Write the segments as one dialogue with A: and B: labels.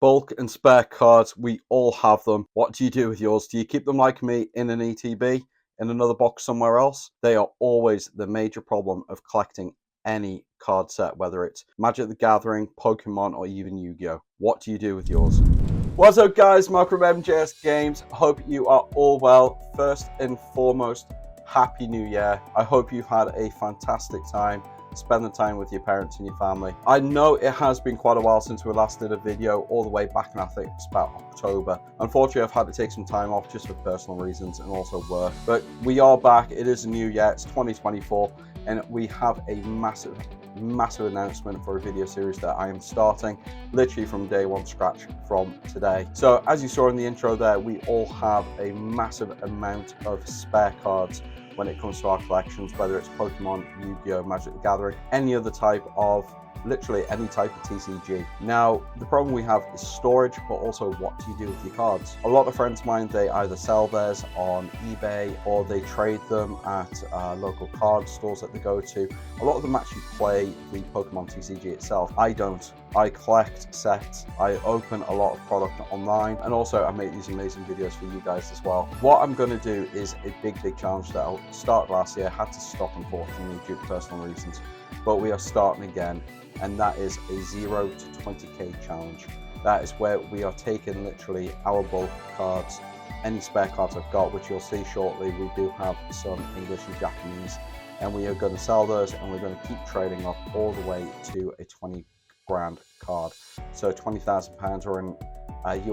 A: Bulk and spare cards, we all have them. What do you do with yours? Do you keep them like me in an ETB, in another box somewhere else? They are always the major problem of collecting any card set, whether it's Magic the Gathering, Pokemon, or even Yu-Gi-Oh! What do you do with yours? What's up, guys? Mark from MjsGames. Hope you are all well. First and foremost, Happy New Year. I hope you've had a fantastic time. Spend the time with your parents and your family. I know it has been quite a while since we last did a video, all the way back in, I think it's about October. Unfortunately, I've had to take some time off just for personal reasons and also work. But we are back. It is a new year. It's 2024, and we have a massive announcement for a video series that I am starting literally from day one, scratch from today. So as you saw in the intro there, we all have a massive amount of spare cards when it comes to our collections, whether it's Pokemon, Yu-Gi-Oh!, Magic the Gathering, any other type of, literally any type of TCG. Now, the problem we have is storage, but also what do you do with your cards? A lot of friends of mine, they either sell theirs on eBay or they trade them at local card stores that they go to. A lot of them actually play the Pokemon TCG itself. I don't. I collect sets, I open a lot of product online, and also I make these amazing videos for you guys as well. What I'm going to do is a big challenge that I started last year, had to stop unfortunately due to personal reasons, but we are starting again, and that is a 0 to 20k challenge. That is where we are taking literally our bulk cards, any spare cards I've got, which you'll see shortly. We do have some English and Japanese, and we are going to sell those, and we're going to keep trading up all the way to a 20 grand card. So £20,000, or in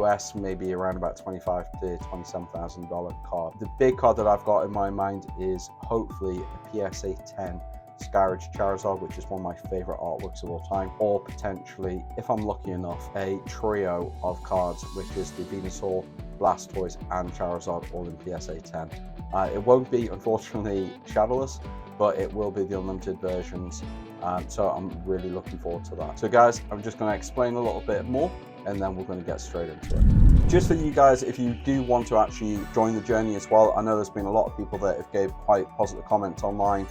A: US maybe around about $25,000 to $27,000 card. The big card that I've got in my mind is hopefully a PSA 10 Skyridge Charizard, which is one of my favorite artworks of all time, or potentially, if I'm lucky enough, a trio of cards, which is the Venusaur, Blastoise and Charizard, all in PSA 10. It won't be, unfortunately, shadowless, but it will be the unlimited versions, so I'm really looking forward to that. So guys, I'm just going to explain a little bit more, and then we're going to get straight into it. Just for you guys, if you do want to actually join the journey as well, I know there's been a lot of people that have gave quite positive comments online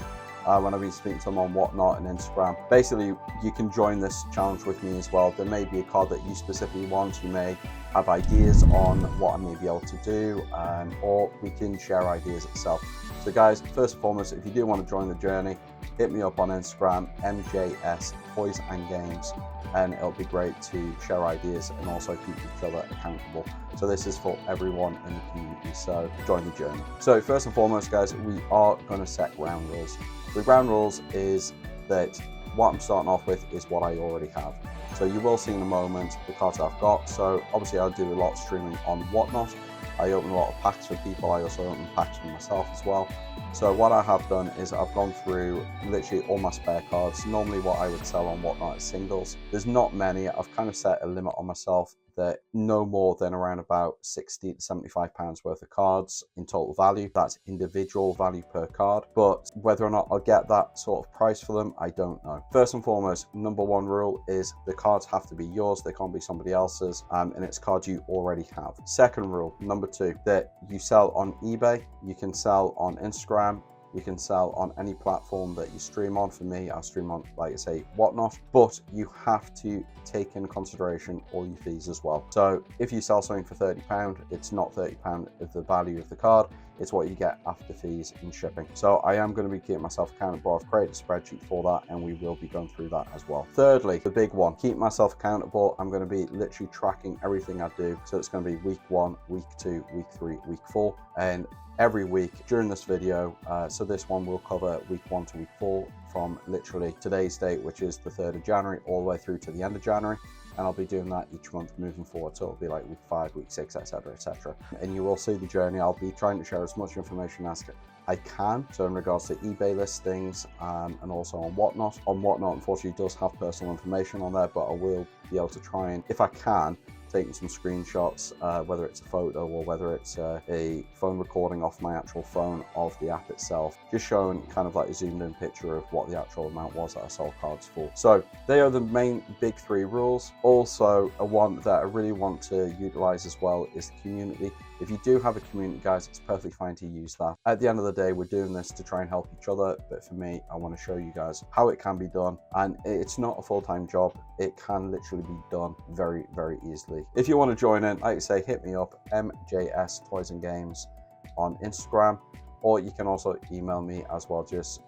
A: when I've been speaking to them on Whatnot and Instagram. Basically, you can join this challenge with me as well. There may be a card that you specifically want. You may have ideas on what I may be able to do, or we can share ideas itself. So guys, first and foremost, if you do want to join the journey, hit me up on Instagram, MJS Toys and Games, and it'll be great to share ideas and also keep each other accountable. So this is for everyone in the community, so join the journey. So first and foremost, guys, we are going to set ground rules. The ground rules is that what I'm starting off with is what I already have. So you will see in a moment the cards I've got. So obviously I do a lot of streaming on Whatnot. I open a lot of packs for people. I also open packs for myself as well. So what I have done is I've gone through literally all my spare cards. Normally what I would sell on Whatnot is singles. There's not many. I've kind of set a limit on myself that no more than around about 60 to 75 pounds worth of cards in total value. That's individual value per card, but whether or not I'll get that sort of price for them, I don't know. First and foremost, number one rule is the cards have to be yours. They can't be somebody else's, and it's cards you already have. Second rule, number two, that you sell on eBay, you can sell on Instagram, you can sell on any platform that you stream on. For me, I stream on, like I say, Whatnot, but you have to take in consideration all your fees as well. So if you sell something for £30, it's not £30 of the value of the card, it's what you get after fees and shipping. So I am going to be keeping myself accountable. I've created a spreadsheet for that, and we will be going through that as well. Thirdly, the big one, keep myself accountable. I'm going to be literally tracking everything I do. So it's going to be week 1, week 2, week 3, week 4, and every week during this video. So this one will cover week 1 to week 4 from literally today's date, which is the 3rd of January, all the way through to the end of January. And I'll be doing that each month moving forward. So it'll be like week 5, week 6, etc, etc. And you will see the journey. I'll be trying to share as much information as I can. So in regards to eBay listings, and also on Whatnot. On Whatnot, unfortunately, does have personal information on there, but I will be able to try and, if I can, taking some screenshots, whether it's a photo or whether it's a phone recording off my actual phone of the app itself, just showing kind of like a zoomed in picture of what the actual amount was that I sold cards for. So they are the main big 3 rules. Also, a one that I really want to utilize as well is the community. If you do have a community, guys, it's perfectly fine to use that. At the end of the day, we're doing this to try and help each other, but for me, I want to show you guys how it can be done, and it's not a full-time job. It can literally be done very, very easily. community. If you want to join in, like I say, hit me up, MJS Toys and Games on Instagram, or you can also email me as well, just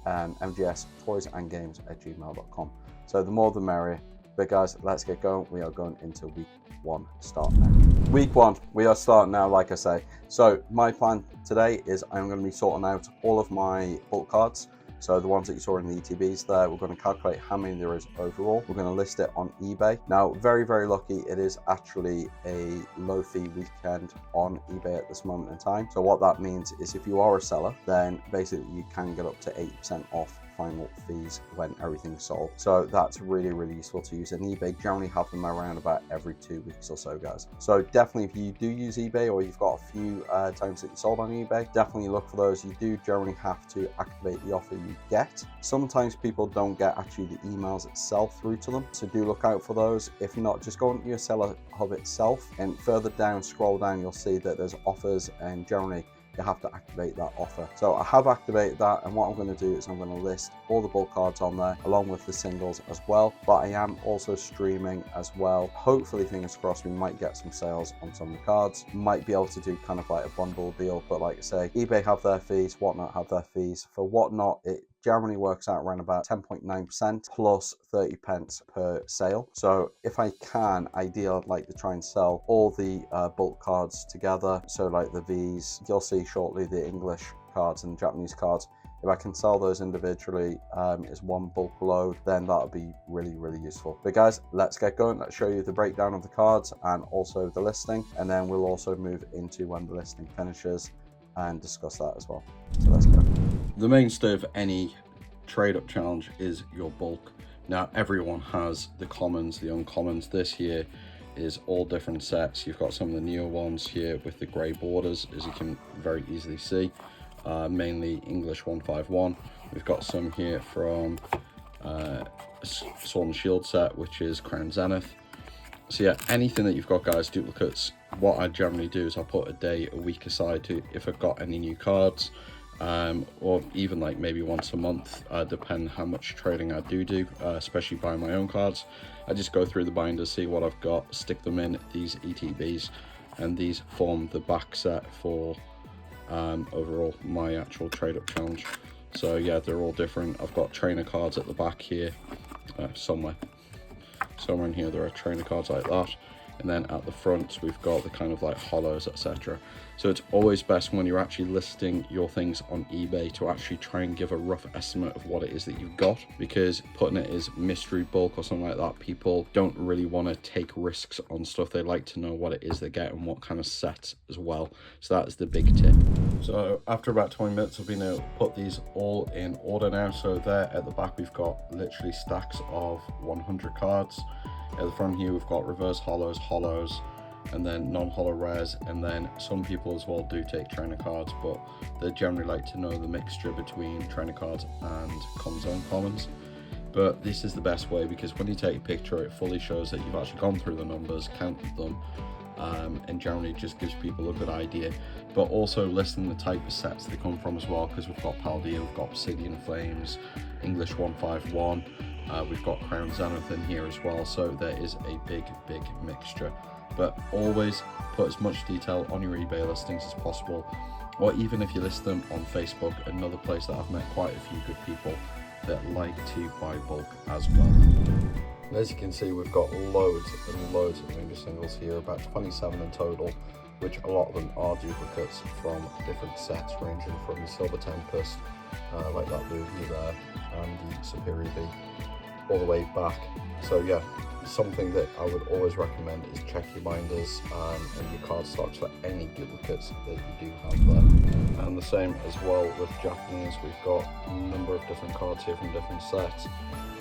A: mjstoysandgames@gmail.com. So the more the merrier. But guys, let's get going. We are going into week 1 start now. Week 1, we are starting now, like I say. So my plan today is I'm going to be sorting out all of my bulk cards. So the ones that you saw in the ETBs there, we're going to calculate how many there is overall. We're going to list it on eBay. Now, very, very lucky, it is actually a low fee weekend on eBay at this moment in time. So what that means is if you are a seller, then basically you can get up to 80% off final fees when everything's sold. So that's really, really useful to use. And eBay generally have them around about every 2 weeks or so, guys. So definitely if you do use eBay, or you've got a few times that you sold on eBay, definitely look for those. You do generally have to activate the offer you get. Sometimes people don't get actually the emails itself through to them, so do look out for those. If not, just go into your seller hub itself, and further down, scroll down, you'll see that there's offers, and generally you have to activate that offer. So I have activated that, and what I'm going to do is I'm going to list all the bulk cards on there along with the singles as well. But I am also streaming as well. Hopefully, fingers crossed, we might get some sales on some of the cards. Might be able to do kind of like a bundle deal, but like I say, eBay have their fees, Whatnot have their fees. For Whatnot, it generally works out around about 10.9% plus 30 pence per sale. So if I can, ideally I'd like to try and sell all the bulk cards together. So like the V's, you'll see shortly the English cards and Japanese cards. If I can sell those individually as one bulk load, then that would be really, really useful. But guys, let's get going. Let's show you the breakdown of the cards and also the listing. And then we'll also move into when the listing finishes and discuss that as well. So let's go. The mainstay of any trade up challenge is your bulk. Now everyone has the commons, the uncommons. This here is all different sets. You've got some of the newer ones here with the grey borders, as you can very easily see. Mainly English 151. We've got some here from Sword and Shield set, which is Crown Zenith. So yeah, anything that you've got, guys, duplicates. What I generally do is I'll put a week aside to, if I've got any new cards, or even like maybe once a month, depending how much trading I do, especially buying my own cards. I just go through the binders, see what I've got, stick them in these ETBs, and these form the back set for overall my actual trade up challenge. So yeah, they're all different. I've got trainer cards at the back here, somewhere in here there are trainer cards like that, and then at the front we've got the kind of like hollows, etc. So it's always best when you're actually listing your things on eBay to actually try and give a rough estimate of what it is that you've got, because putting it as mystery bulk or something like that, people don't really want to take risks on stuff. They like to know what it is they get and what kind of sets as well. So that is the big tip. So after about 20 minutes I've been able to put these all in order now. So there at the back we've got literally stacks of 100 cards. At the front here we've got reverse hollows, and then non-hollow rares, and then some people as well do take trainer cards, but they generally like to know the mixture between trainer cards and commons uncommons. But this is the best way, because when you take a picture it fully shows that you've actually gone through the numbers, counted them, and generally just gives people a good idea. But also listing the type of sets they come from as well, because we've got Paldea, we've got Obsidian Flames, English 151, we've got Crown Zenith in here as well, so there is a big mixture. But always put as much detail on your eBay listings as possible, or even if you list them on Facebook, another place that I've met quite a few good people that like to buy bulk as well. And as you can see, we've got loads and loads of Ninja singles here, about 27 in total, which a lot of them are duplicates from different sets, ranging from the Silver Tempest, like that blue here there, and the Superior V, all the way back. So yeah, something that I would always recommend is check your binders and your card stocks for any duplicates that you do have there. And the same as well with Japanese. We've got a number of different cards here from different sets,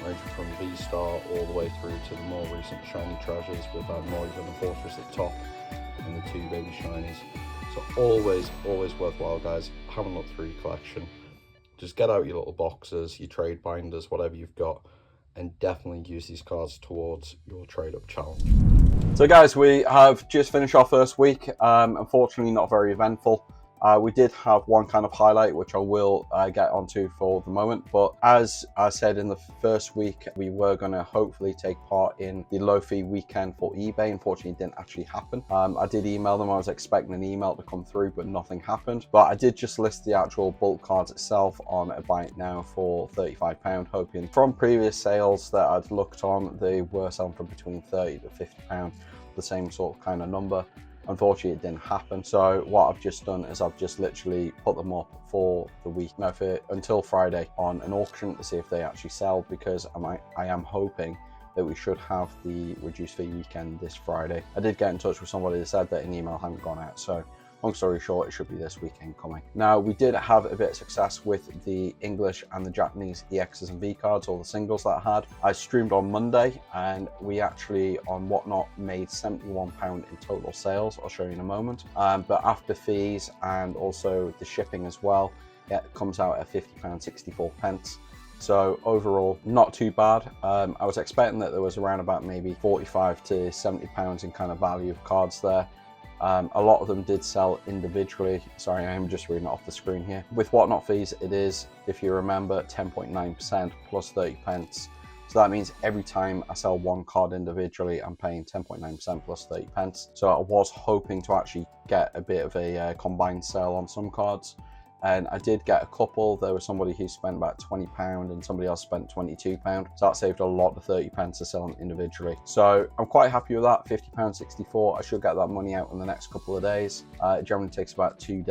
A: ranging from V-Star all the way through to the more recent shiny treasures with Morgan and Fortress at the top and the 2 baby shinies. So always worthwhile, guys. Have a look through your collection. Just get out your little boxes, your trade binders, whatever you've got, and definitely use these cards towards your trade up challenge. So guys, we have just finished our first week. Unfortunately not very eventful. We did have one kind of highlight, which I will get onto for the moment. But as I said in the first week, we were going to hopefully take part in the low fee weekend for eBay. Unfortunately, it didn't actually happen. I did email them. I was expecting an email to come through, but nothing happened. But I did just list the actual bulk cards itself on a Buy It Now for £35, hoping from previous sales that I'd looked on, they were selling for between £30 to £50, the same sort of kind of number. Unfortunately, it didn't happen. So what I've just done is I've just literally put them up for the week, until Friday on an auction to see if they actually sell, because I am hoping that we should have the reduced fee weekend this Friday. I did get in touch with somebody that said that an email hadn't gone out, so long story short, it should be this weekend coming. Now, we did have a bit of success with the English and the Japanese EXs and V cards, or the singles that I had. I streamed on Monday, and we actually, on Whatnot, made £71 in total sales. I'll show you in a moment. But after fees and also the shipping as well, it comes out at £50.64. So overall, not too bad. I was expecting that there was around about maybe £45 to £70 in kind of value of cards there. A lot of them did sell individually. Sorry, I am just reading it off the screen here. With Whatnot fees, it is, if you remember, 10.9% plus 30p. So that means every time I sell one card individually, I'm paying 10.9% plus 30p. So I was hoping to actually get a bit of a combined sale on some cards. And I did get a couple. There was somebody who spent about £20 and somebody else spent £22. So that saved a lot of 30p to sell them individually. So I'm quite happy with that, £50.64. I should get that money out in the next couple of days. It generally takes about 2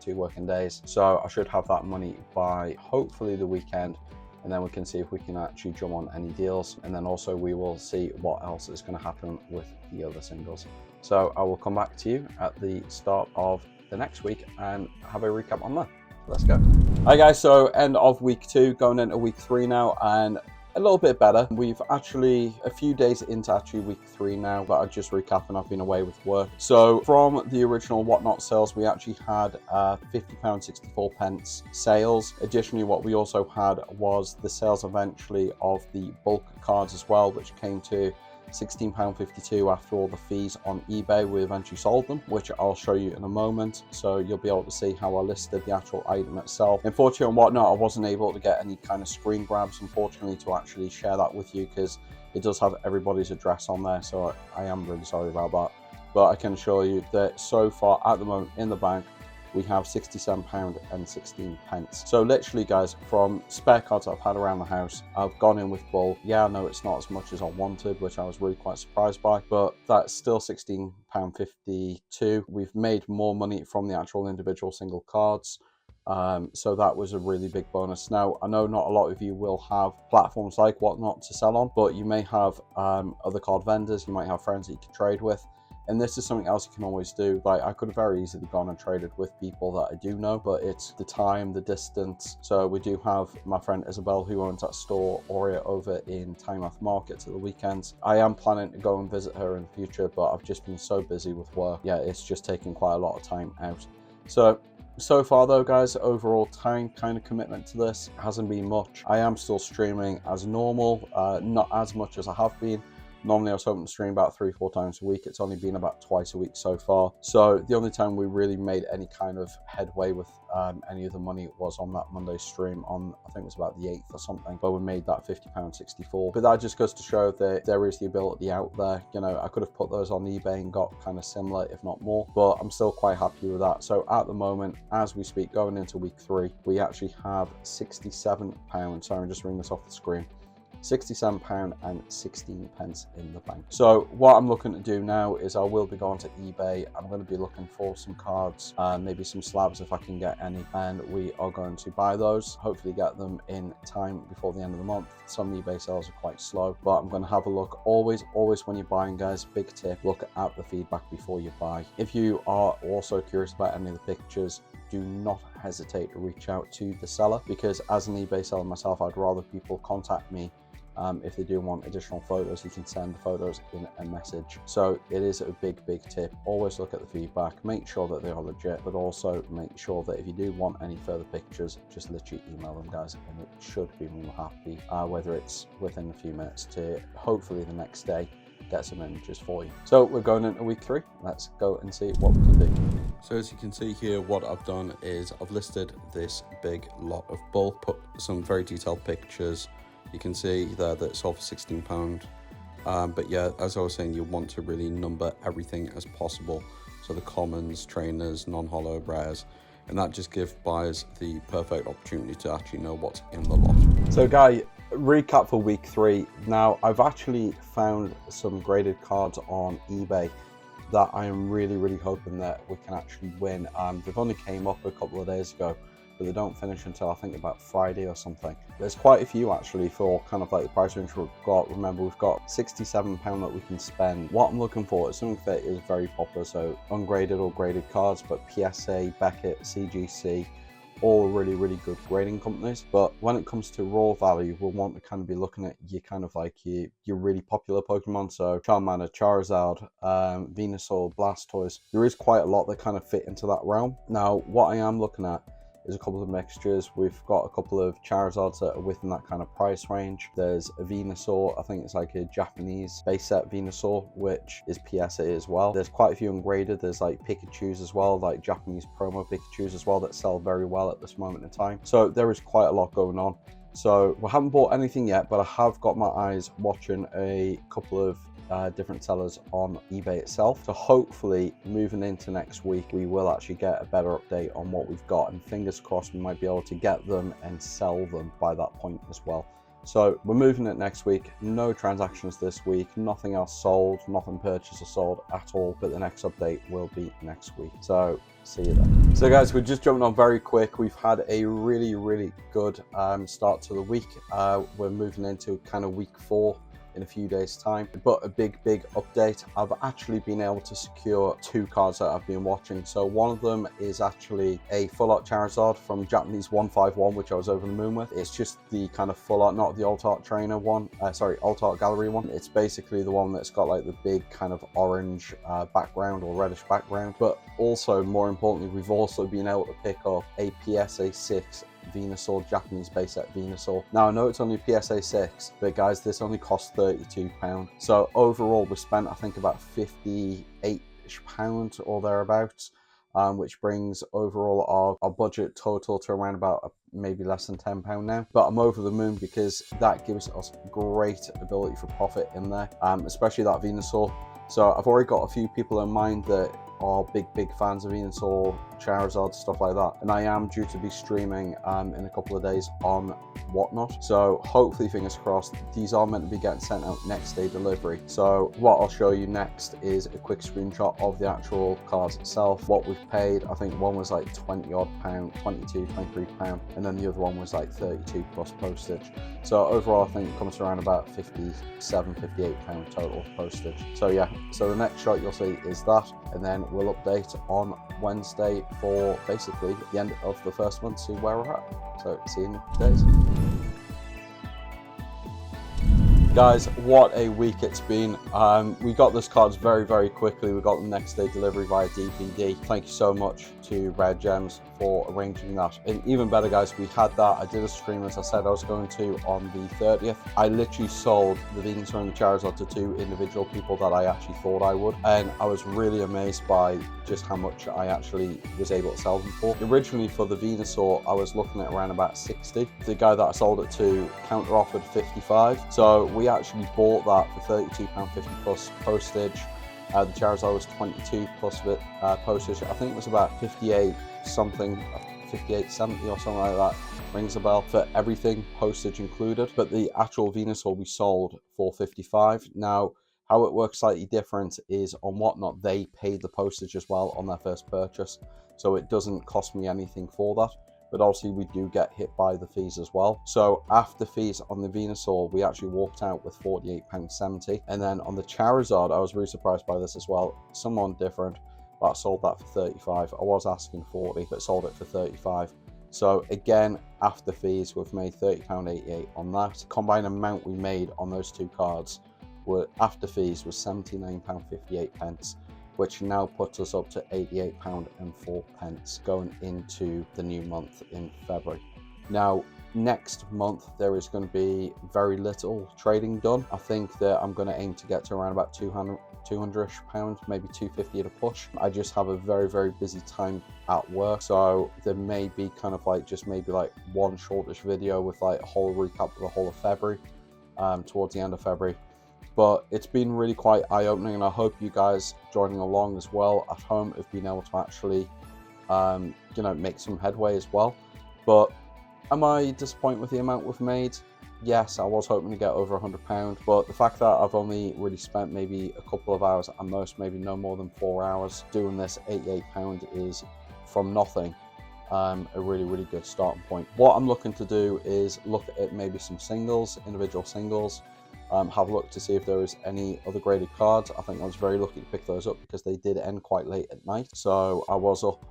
A: working days. So I should have that money by hopefully the weekend. And then we can see if we can actually jump on any deals. And then also we will see what else is going to happen with the other singles. So I will come back to you at the start of the next week and have a recap on that. Let's go. Hi guys, so end of week 2, going into week 3 now, and a little bit better. We've actually a few days into actually week 3 now, but I just recapping, I've been away with work. So from the original Whatnot sales, we actually had £50.64 sales. Additionally, what we also had was the sales eventually of the bulk cards as well, which came to £16.52 after all the fees on eBay. We eventually sold them, which I'll show you in a moment, so you'll be able to see how I listed the actual item itself. Unfortunately, on Whatnot, I wasn't able to get any kind of screen grabs, unfortunately, to actually share that with you, because it does have everybody's address on there, so I am really sorry about that. But I can assure you that so far at the moment in the bank, we have £67.16. So literally, guys, from spare cards I've had around the house, I've gone in with bulk. Yeah, I know it's not as much as I wanted, which I was really quite surprised by, but that's still £16.52. We've made more money from the actual individual single cards. So that was a really big bonus. Now, I know not a lot of you will have platforms like Whatnot to sell on, but you may have other card vendors, you might have friends that you can trade with. And this is something else you can always do. Like, I could have very easily gone and traded with people that I do know, but it's the time, the distance. So we do have my friend Isabel, who owns that store, Aurea, over in Tynemouth Market at the weekends. I am planning to go and visit her in the future, but I've just been so busy with work. Yeah, it's just taking quite a lot of time out. So far though, guys, overall time kind of commitment to this hasn't been much. I am still streaming as normal, not as much as I have been. Normally I was hoping to stream about 3-4 times a week. It's only been about twice a week so far. So the only time we really made any kind of headway with any of the money was on that Monday stream on, I think it was about the 8th or something, but we made that £50.64. But that just goes to show that there is the ability out there. You know, I could have put those on eBay and got kind of similar, if not more, but I'm still quite happy with that. So at the moment, as we speak, going into week 3, we actually have £67. Sorry, I'm just reading this off the screen. £67.16 in the bank. So what I'm looking to do now is I will be going to eBay. I'm going to be looking for some cards, maybe some slabs if I can get any, and we are going to buy those, hopefully get them in time before the end of the month. Some eBay sales are quite slow, but I'm going to have a look. Always when you're buying, guys, big tip, look at the feedback before you buy. If you are also curious about any of the pictures, do not hesitate to reach out to the seller, because as an eBay seller myself, I'd rather people contact me. If they do want additional photos, you can send the photos in a message. So it is a big tip. Always look at the feedback, make sure that they are legit, but also make sure that if you do want any further pictures, just literally email them, guys, and it should be more happy, whether it's within a few minutes to hopefully the next day get some images for you. So we're going into week 3. Let's go and see what we can do. So as you can see here, what I've done is I've listed this big lot of bulk, put some very detailed pictures. You can see there that it's all for £16. But yeah, as I was saying, you want to really number everything as possible. So the commons, trainers, non-holo, rares, and that just gives buyers the perfect opportunity to actually know what's in the lot. So guy, recap for week 3. Now I've actually found some graded cards on eBay that I am really hoping that we can actually win. They've only came up a couple of days ago, but they don't finish until I think about Friday or something. There's quite a few actually for kind of like the price range we've got. Remember, we've got £67 that we can spend. What I'm looking for is something that is very popular, so ungraded or graded cards, but PSA, Beckett, CGC, all really good grading companies. But when it comes to raw value, we'll want to kind of be looking at your kind of like your really popular Pokemon. So Charmander, Charizard, Venusaur, Blastoise. There is quite a lot that kind of fit into that realm. Now, what I am looking at is a couple of mixtures. We've got a couple of Charizards that are within that kind of price range. There's a Venusaur, I think it's like a Japanese base set Venusaur, which is PSA as well. There's quite a few ungraded. There's like Pikachus as well, like Japanese promo Pikachus as well, that sell very well at this moment in time. So there is quite a lot going on. So we haven't bought anything yet, but I have got my eyes watching a couple of different sellers on eBay itself. So hopefully moving into next week, we will actually get a better update on what we've got, and fingers crossed we might be able to get them and sell them by that point as well. So we're moving it next week. No transactions this week, nothing else sold, nothing purchased or sold at all, but the next update will be next week. So see you then. So guys, we're just jumping on very quick. We've had a really good start to the week. We're moving into kind of week 4 in a few days time, but a big update. I've actually been able to secure 2 cards that I've been watching. So one of them is actually a full art Charizard from Japanese 151, which I was over the moon with. It's just the kind of full art, not the alt art trainer one, alt art gallery one. It's basically the one that's got like the big kind of orange background or reddish background. But also, more importantly, we've also been able to pick up a PSA 6 Venusaur, Japanese base set Venusaur. Now I know it's only PSA 6, but guys, this only costs £32. So overall we spent I think about £58 or thereabouts, which brings overall our budget total to around about maybe less than £10 now. But I'm over the moon because that gives us great ability for profit in there, especially that Venusaur. So I've already got a few people in mind that are big fans of Venusaur, Charizard, stuff like that, and I am due to be streaming in a couple of days on Whatnot. So hopefully, fingers crossed, these are meant to be getting sent out next day delivery. So what I'll show you next is a quick screenshot of the actual cards itself, what we've paid. I think one was like £20 odd, £23, and then the other one was like 32 plus postage. So overall I think it comes to around about £57, £58 total postage. So yeah, so the next shot you'll see is that, and then we'll update on Wednesday for basically the end of the first month, see where we're at. So see you in days. Guys, what a week it's been. We got those cards very quickly. We got them next day delivery via DPD. Thank you so much to MjsGames for arranging that. And even better, guys, we had that. I did a stream, as I said I was going to, on the 30th. I literally sold the Venusaur and the Charizard to 2 individual people that I actually thought I would, and I was really amazed by just how much I actually was able to sell them for. Originally for the Venusaur, I was looking at around about 60. The guy that I sold it to counter offered 55. So we actually bought that for £32.50 plus postage. The Charizard was 22 plus postage. I think it was about 58 something, 58.70 or something like that. Rings a bell for everything, postage included. But the actual Venusaur we sold for 55. Now, how it works slightly different is on Whatnot, they paid the postage as well on their first purchase. So it doesn't cost me anything for that. But obviously we do get hit by the fees as well. So after fees on the Venusaur, we actually walked out with £48.70. And then on the Charizard, I was really surprised by this as well. Someone different, but I sold that for 35. I was asking 40, but sold it for 35. So again, after fees, we've made £30.88 on that. Combined amount we made on those 2 cards were after fees was £79.58. which now puts us up to £88.04 going into the new month in February. Now, next month there is going to be very little trading done. I think that I'm going to aim to get to around about 200-ish pounds, maybe 250 at a push. I just have a very busy time at work, so there may be kind of like just maybe like one shortish video with like a whole recap of the whole of February, towards the end of February. But it's been really quite eye-opening, and I hope you guys joining along as well at home have been able to actually make some headway as well. But am I disappointed with the amount we've made? Yes, I was hoping to get over £100, but the fact that I've only really spent maybe a couple of hours at most, maybe no more than 4 hours doing this, £88 is from nothing. A really good starting point. What I'm looking to do is look at maybe some singles, individual singles, have a look to see if there is any other graded cards. I think I was very lucky to pick those up because they did end quite late at night, so I was up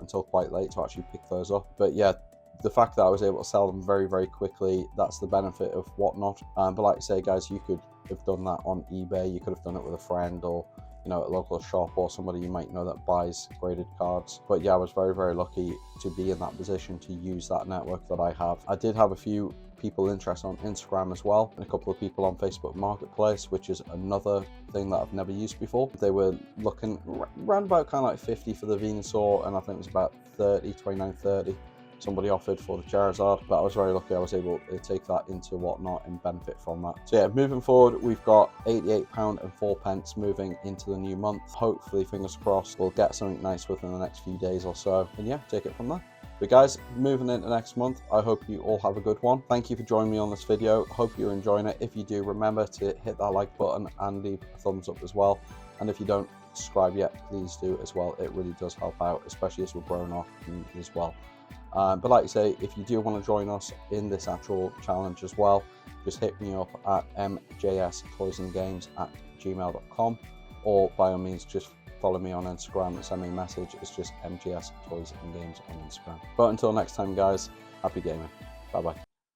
A: until quite late to actually pick those up. But yeah, the fact that I was able to sell them very quickly, that's the benefit of Whatnot. But like I say, guys, you could have done that on eBay, you could have done it with a friend, or at a local shop, or somebody you might know that buys graded cards. But yeah, I was very lucky to be in that position to use that network that I have. I did have a few people interested on Instagram as well, and a couple of people on Facebook Marketplace, which is another thing that I've never used before. They were looking around about kind of like 50 for the Venusaur, and I think it was about 29-30 somebody offered for the Charizard, but I was very lucky I was able to take that into Whatnot and benefit from that. So yeah, moving forward, we've got £88.04 moving into the new month. Hopefully, fingers crossed, we'll get something nice within the next few days or so, and yeah, take it from there. But guys, moving into next month, I hope you all have a good one. Thank you for joining me on this video. Hope you're enjoying it. If you do, remember to hit that like button and leave a thumbs up as well. And if you don't subscribe yet, please do as well. It really does help out, especially as we're growing our community as well. But like I say, if you do want to join us in this actual challenge as well, just hit me up at MjsToysandGames@gmail.com, or by all means just follow me on Instagram and send me a message. It's just MjsToysandGames on Instagram. But until next time, guys, happy gaming. Bye bye.